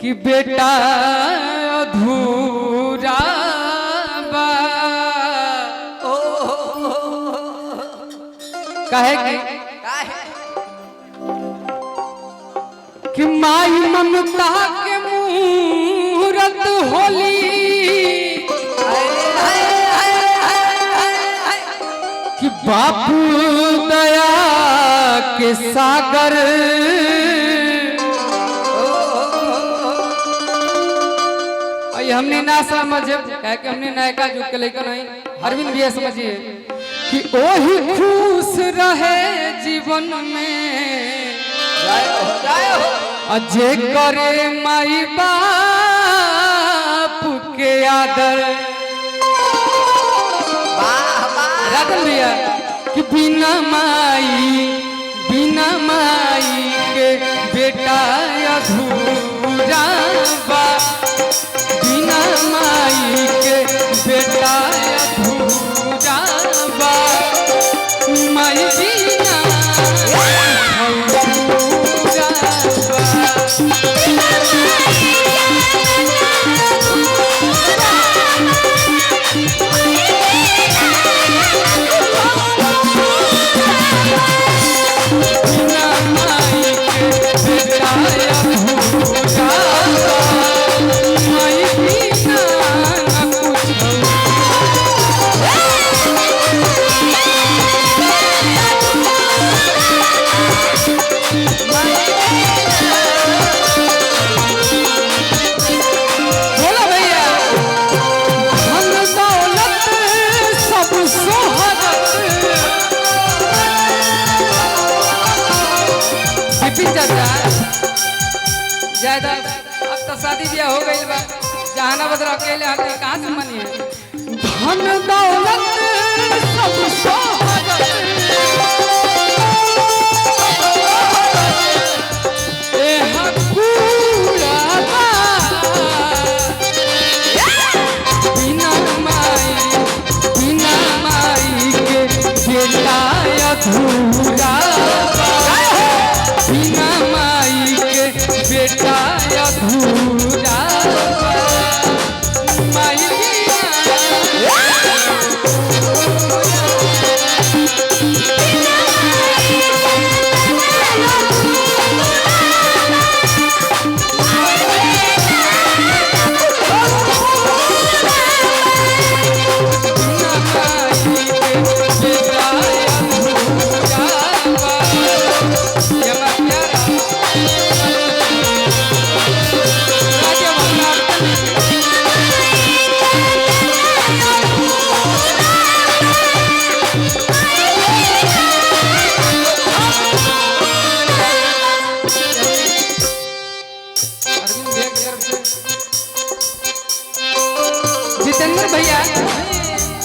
कि बेटा अधूरा बा कहे कि माई ममता के मूरत होली कि बापू दया के सागर हमने ना समझे कह के हमने नायका जुग के लेकर नहीं अरविंद भैया समझिए कि ओही खुश रहे जीवन में अजय करे माई बाप के आदर रतन भैया कि बिना माई के बेटा अधूरा बा बिना माई के बेटा अधूरा बा माई बिना अधूरा बा ज्यादा अब तो शादी ब्याह हो गई बा जहानाबाद अकेले हाथ कहाँ से मनिए धन दौलत सब सोहरत बिना माई के बेटा अधूरा बिना माई के बेटा अधूरा माई जितेंद्र भैया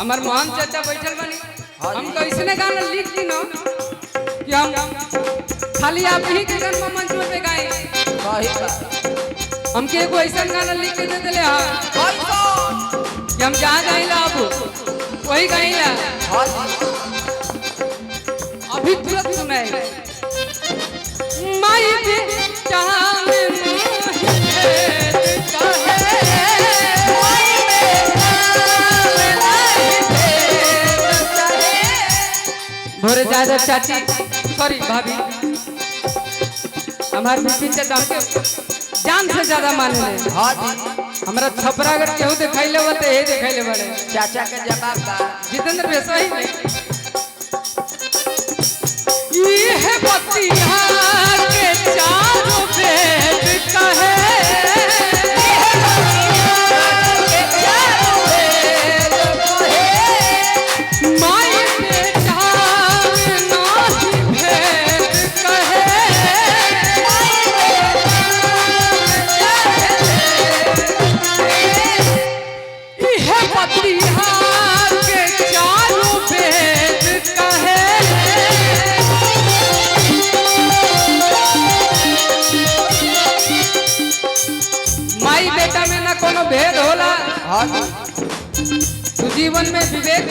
हमार मोहन चाचा बैठल बनी हम तो इसने गाना लिख दी ना कि हम खाली आप ही के गाना मंच पे गाए। हमके एगो ऐसा गाना लिख के दे दिले हां कि हम जहाँ गाइला अब वही गाइला अभी तुरंत सुनाए माई बेटा में भोरे दादा चाची सॉरी भाभी हमारे बिपिन चाचा हमके जान से ज्यादा माने ले हमारा छपरा अगर केहू दिखाइले हो तो ये दिखाइले बड़े चाचा के जवाब दा जितेंद्र वैसा ही नहीं ये है बतिया के चारों वेद कहे भेद होला तू जीवन में विवेक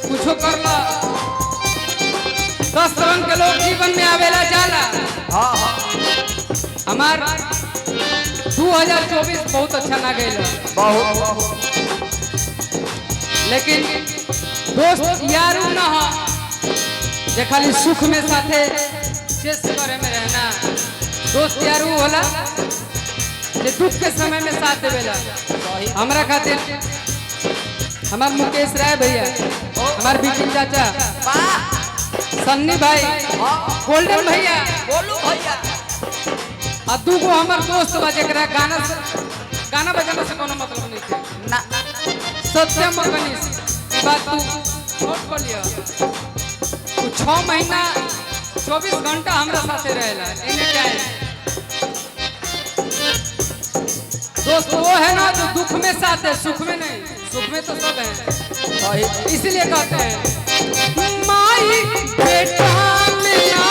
कुछो कर ला 10 तरह के लोग जीवन में आवेला जाला हमार 2024 बहुत अच्छा ना गई बहुत लेकिन दोस्त यारू ना हो जे खाली सुख में साथे चेस करे में रहना दोस्त यारू होला जे दुख के समय में साथ देवेला हमरा खातिर हमार मुकेश राय भैया हमार बिपिन चाचा सन्नी भाई गोल्डन भैया बोलू भैया आ दूगो हमार दोस्त बा जेकरा गाना बजाना से कोनो मतलब नहीं है ना सत्यम मनीष बात तू नोट कर लिया तू 6 महीना 24 घंटा हमरा साथे रहेला एनी टाइम दोस्त वो है ना जो दुख में साथ है सुख में नहीं सुख में तो सब है इसलिए कहते हैं माई बेटा मेरा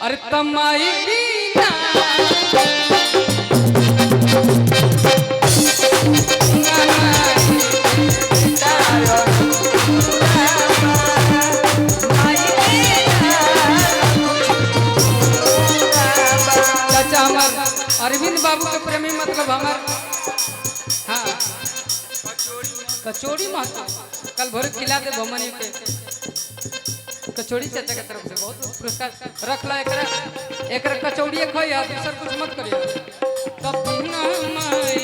अरे तमाई बीना चाचा हमार अरविंद बाबू के प्रेमी मतलब हमार हाँ कचौड़ी महत्व कल भोर खिला दे भमनी के कचौड़ी चाचा के तरफ से बहुत पुरस्कार रख ला एकरा कचौड़ी खोई दूसर कुछ मत करिए तब बिना माई